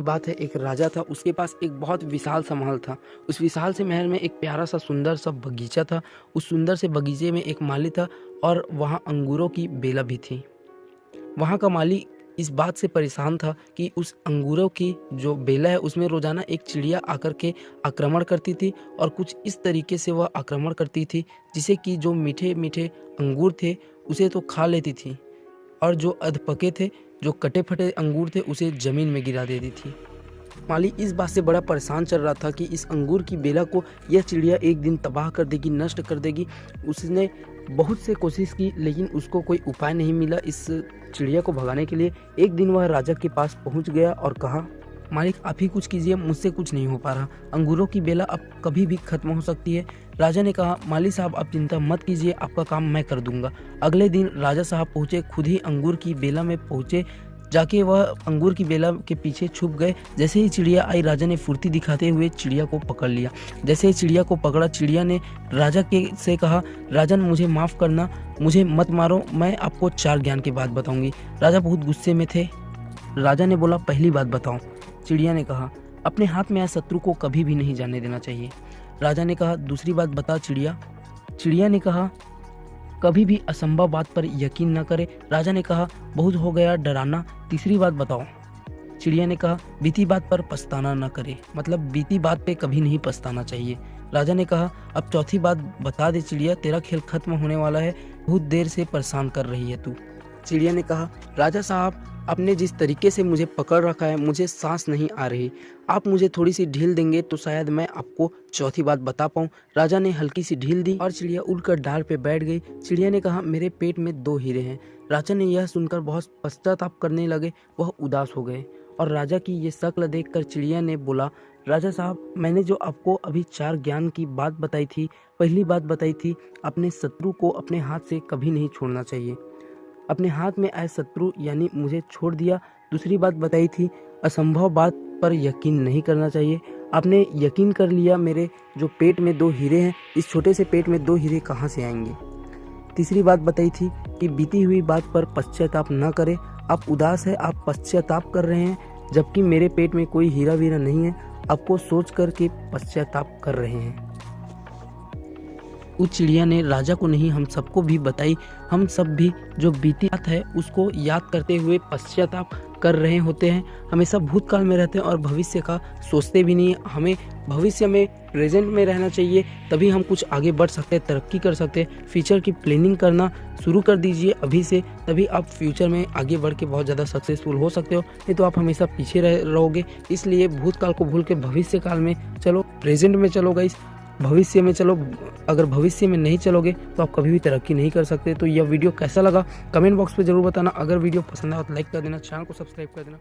बात है, एक राजा था, उसके पास एक बहुत विशाल सा महल था। उस विशाल से महल में एक प्यारा सा सुंदर सा बगीचा था। उस सुंदर से बगीचे में एक माली था और वहाँ अंगूरों की बेला भी थी। वहाँ का माली इस बात से परेशान था कि उस अंगूरों की जो बेला है उसमें रोज़ाना एक चिड़िया आकर के आक्रमण करती थी और कुछ इस तरीके से वह आक्रमण करती थी जिसे कि जो मीठे मीठे अंगूर थे उसे तो खा लेती थी और जो अधपके थे, जो कटे फटे अंगूर थे, उसे ज़मीन में गिरा देती थी। माली इस बात से बड़ा परेशान चल रहा था कि इस अंगूर की बेला को यह चिड़िया एक दिन तबाह कर देगी, नष्ट कर देगी। उसने बहुत से कोशिश की लेकिन उसको कोई उपाय नहीं मिला इस चिड़िया को भगाने के लिए। एक दिन वह राजा के पास पहुंच गया और कहा, मालिक आप ही कुछ कीजिए, मुझसे कुछ नहीं हो पा रहा। अंगूरों की बेला अब कभी भी खत्म हो सकती है। राजा ने कहा, माली साहब आप चिंता मत कीजिए, आपका काम मैं कर दूंगा। अगले दिन राजा साहब पहुंचे, खुद ही अंगूर की बेला में पहुंचे। जाके वह अंगूर की बेला के पीछे छुप गए। जैसे ही चिड़िया आई, राजा ने फुर्ती दिखाते हुए चिड़िया को पकड़ लिया। जैसे ही चिड़िया को पकड़ा, चिड़िया ने राजा के से कहा, राजन मुझे माफ़ करना, मुझे मत मारो, मैं आपको 4 ज्ञान की बात बताऊंगी। राजा बहुत गुस्से में थे। राजा ने बोला, पहली बात बताओ। चिड़िया ने कहा, अपने हाथ में आए शत्रु को कभी भी नहीं जाने देना चाहिए। राजा ने कहा, दूसरी बात बता चिड़िया। चिड़िया ने कहा, कभी भी असंभव बात पर यकीन न करे। राजा ने कहा, बहुत हो गया डराना, तीसरी बात बताओ। चिड़िया ने कहा, बीती बात पर पछताना न करे, मतलब बीती बात पे कभी नहीं पछताना चाहिए। राजा ने कहा, अब चौथी बात बता दे चिड़िया, तेरा खेल खत्म होने वाला है, बहुत देर से परेशान कर रही है तू। चिड़िया ने कहा, राजा साहब आपने जिस तरीके से मुझे पकड़ रखा है मुझे सांस नहीं आ रही, आप मुझे थोड़ी सी ढील देंगे तो शायद मैं आपको चौथी बात बता पाऊँ। राजा ने हल्की सी ढील दी और चिड़िया उड़कर डाल पे बैठ गई। चिड़िया ने कहा, मेरे पेट में 2 हीरे हैं। राजा ने यह सुनकर बहुत पश्चाताप करने लगे, वह उदास हो गए और राजा की ये शक्ल देखकर चिड़िया ने बोला, राजा साहब मैंने जो आपको अभी 4 ज्ञान की बात बताई थी, पहली बात बताई थी अपने शत्रु को अपने हाथ से कभी नहीं छोड़ना चाहिए। अपने हाथ में आए शत्रु यानी मुझे छोड़ दिया। दूसरी बात बताई थी असंभव बात पर यकीन नहीं करना चाहिए। आपने यकीन कर लिया, मेरे जो पेट में 2 हीरे हैं, इस छोटे से पेट में 2 हीरे कहाँ से आएंगे। तीसरी बात बताई थी कि बीती हुई बात पर पश्चाताप न करें। आप उदास है, आप पश्चाताप कर रहे हैं, जबकि मेरे पेट में कोई हीरा वीरा नहीं है, आपको सोच कर के पश्चाताप कर रहे हैं। उस चिड़िया ने राजा को नहीं हम सबको भी बताई। हम सब भी जो बीती बात है उसको याद करते हुए पश्चाताप कर रहे होते हैं। हमेशा भूतकाल में रहते हैं और भविष्य का सोचते भी नहीं। हमें भविष्य में प्रेजेंट में रहना चाहिए, तभी हम कुछ आगे बढ़ सकते हैं, तरक्की कर सकते हैं। फ्यूचर की प्लानिंग करना शुरू कर दीजिए अभी से, तभी आप फ्यूचर में आगे बढ़ के बहुत ज़्यादा सक्सेसफुल हो सकते हो, नहीं तो आप हमेशा पीछे रहोगे। इसलिए भूतकाल को भूल के भविष्य काल में चलो, प्रेजेंट में चलो गाइस, भविष्य में चलो। अगर भविष्य में नहीं चलोगे तो आप कभी भी तरक्की नहीं कर सकते। तो यह वीडियो कैसा लगा कमेंट बॉक्स पे जरूर बताना। अगर वीडियो पसंद आया तो लाइक कर देना, चैनल को सब्सक्राइब कर देना।